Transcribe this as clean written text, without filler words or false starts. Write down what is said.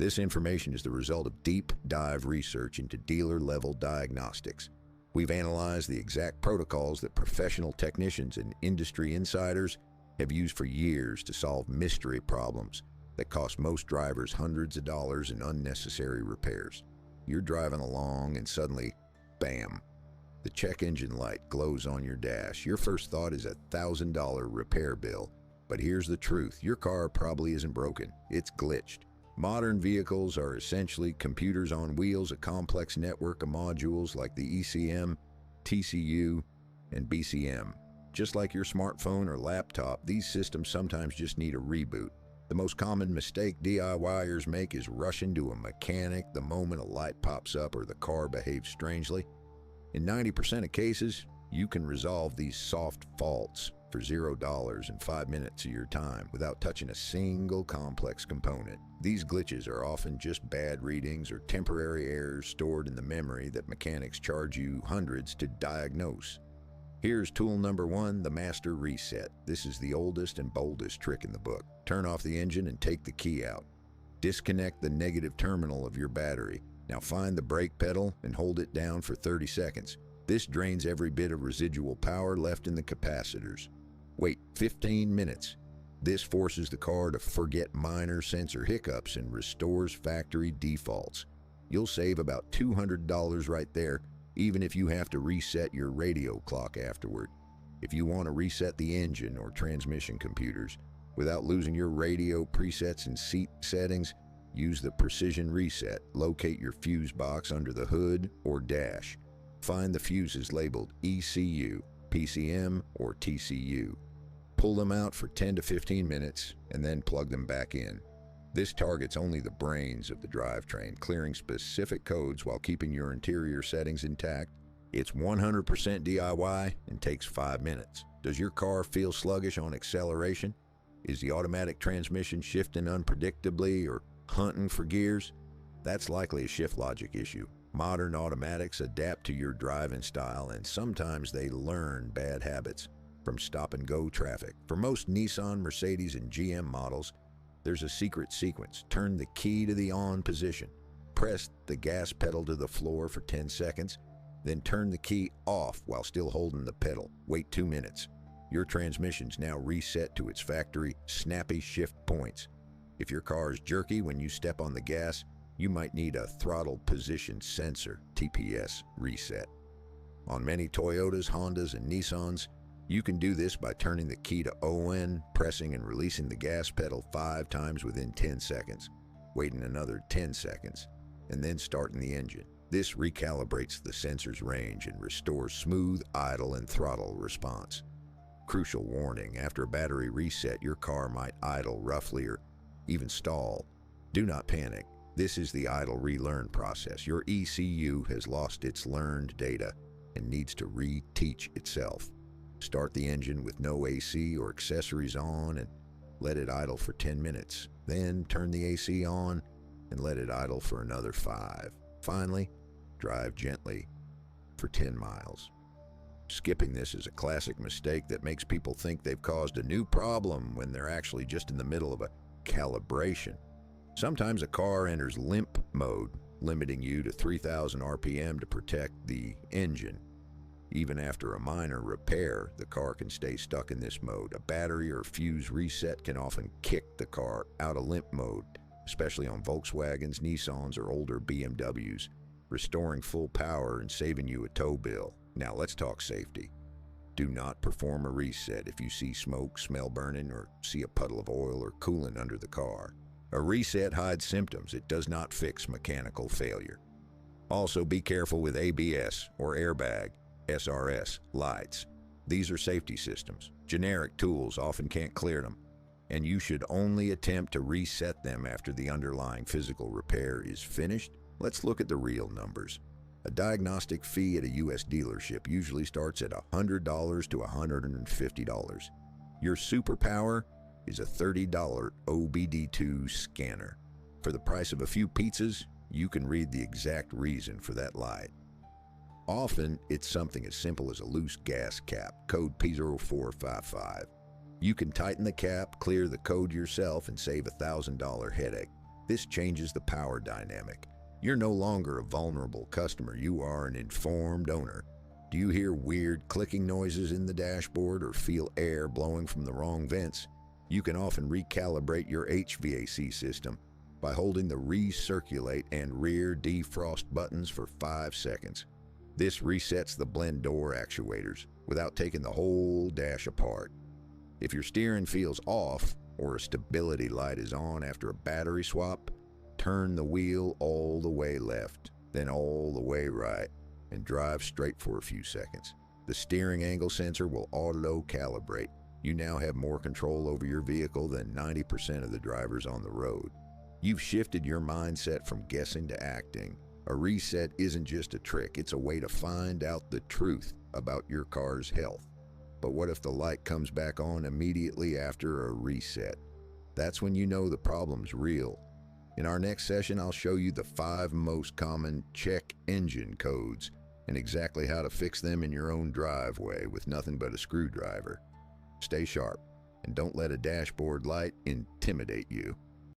This information is the result of deep dive research into dealer-level diagnostics. We've analyzed the exact protocols that professional technicians and industry insiders have used for years to solve mystery problems that cost most drivers hundreds of dollars in unnecessary repairs. You're driving along and suddenly, bam, the check engine light glows on your dash. Your first thought is a $1,000 repair bill. But here's the truth. Your car probably isn't broken. It's glitched. Modern vehicles are essentially computers on wheels, a complex network of modules like the ECM, TCU, and BCM. Just like your smartphone or laptop, these systems sometimes just need a reboot. The most common mistake DIYers make is rushing to a mechanic the moment a light pops up or the car behaves strangely. In 90% of cases, you can resolve these soft faults for $0 in 5 minutes of your time without touching a single complex component. These glitches are often just bad readings or temporary errors stored in the memory that mechanics charge you hundreds to diagnose. Here's tool number 1, the master reset. This is the oldest and boldest trick in the book. Turn off the engine and take the key out. Disconnect the negative terminal of your battery. Now find the brake pedal and hold it down for 30 seconds. This drains every bit of residual power left in the capacitors. Wait 15 minutes. This forces the car to forget minor sensor hiccups and restores factory defaults. You'll save about $200 right there, even if you have to reset your radio clock afterward. If you want to reset the engine or transmission computers without losing your radio presets and seat settings, use the precision reset. Locate your fuse box under the hood or dash. Find the fuses labeled ECU, PCM, or TCU. Pull them out for 10 to 15 minutes and then plug them back in. This targets only the brains of the drivetrain, clearing specific codes while keeping your interior settings intact. It's 100% DIY and takes 5 minutes. Does your car feel sluggish on acceleration? Is the automatic transmission shifting unpredictably or hunting for gears? That's likely a shift logic issue. Modern automatics adapt to your driving style, and sometimes they learn bad habits from stop-and-go traffic. For most Nissan, Mercedes, and GM models, there's a secret sequence. Turn the key to the on position. Press the gas pedal to the floor for 10 seconds, then turn the key off while still holding the pedal. Wait 2 minutes. Your transmission's now reset to its factory snappy shift points. If your car is jerky when you step on the gas, you might need a throttle position sensor, TPS, reset. On many Toyotas, Hondas, and Nissans, you can do this by turning the key to ON, pressing and releasing the gas pedal 5 times within 10 seconds, waiting another 10 seconds, and then starting the engine. This recalibrates the sensor's range and restores smooth idle and throttle response. Crucial warning, after a battery reset, your car might idle roughly or even stall. Do not panic. This is the idle relearn process. Your ECU has lost its learned data and needs to reteach itself. Start the engine with no AC or accessories on and let it idle for 10 minutes. Then turn the AC on and let it idle for another 5. Finally, drive gently for 10 miles. Skipping this is a classic mistake that makes people think they've caused a new problem when they're actually just in the middle of a calibration. Sometimes a car enters limp mode, limiting you to 3,000 RPM to protect the engine. Even after a minor repair, the car can stay stuck in this mode. A battery or fuse reset can often kick the car out of limp mode, especially on Volkswagens, Nissans, or older BMWs, restoring full power and saving you a tow bill. Now let's talk safety. Do not perform a reset if you see smoke, smell burning, or see a puddle of oil or coolant under the car. A reset hides symptoms. It does not fix mechanical failure. Also, be careful with ABS or airbag, SRS, lights. These are safety systems. Generic tools often can't clear them, and you should only attempt to reset them after the underlying physical repair is finished. Let's look at the real numbers. A diagnostic fee at a U.S. dealership usually starts at $100 to $150. Your superpower is a $30 OBD2 scanner. For the price of a few pizzas, you can read the exact reason for that light. Often, it's something as simple as a loose gas cap, code P0455. You can tighten the cap, clear the code yourself, and save a $1,000 headache. This changes the power dynamic. You're no longer a vulnerable customer, you are an informed owner. Do you hear weird clicking noises in the dashboard or feel air blowing from the wrong vents? You can often recalibrate your HVAC system by holding the recirculate and rear defrost buttons for 5 seconds. This resets the blend door actuators without taking the whole dash apart. If your steering feels off or a stability light is on after a battery swap, turn the wheel all the way left, then all the way right, and drive straight for a few seconds. The steering angle sensor will auto-calibrate. You now have more control over your vehicle than 90% of the drivers on the road. You've shifted your mindset from guessing to acting. A reset isn't just a trick, it's a way to find out the truth about your car's health. But what if the light comes back on immediately after a reset? That's when you know the problem's real. In our next session, I'll show you the 5 most common check engine codes and exactly how to fix them in your own driveway with nothing but a screwdriver. Stay sharp and don't let a dashboard light intimidate you.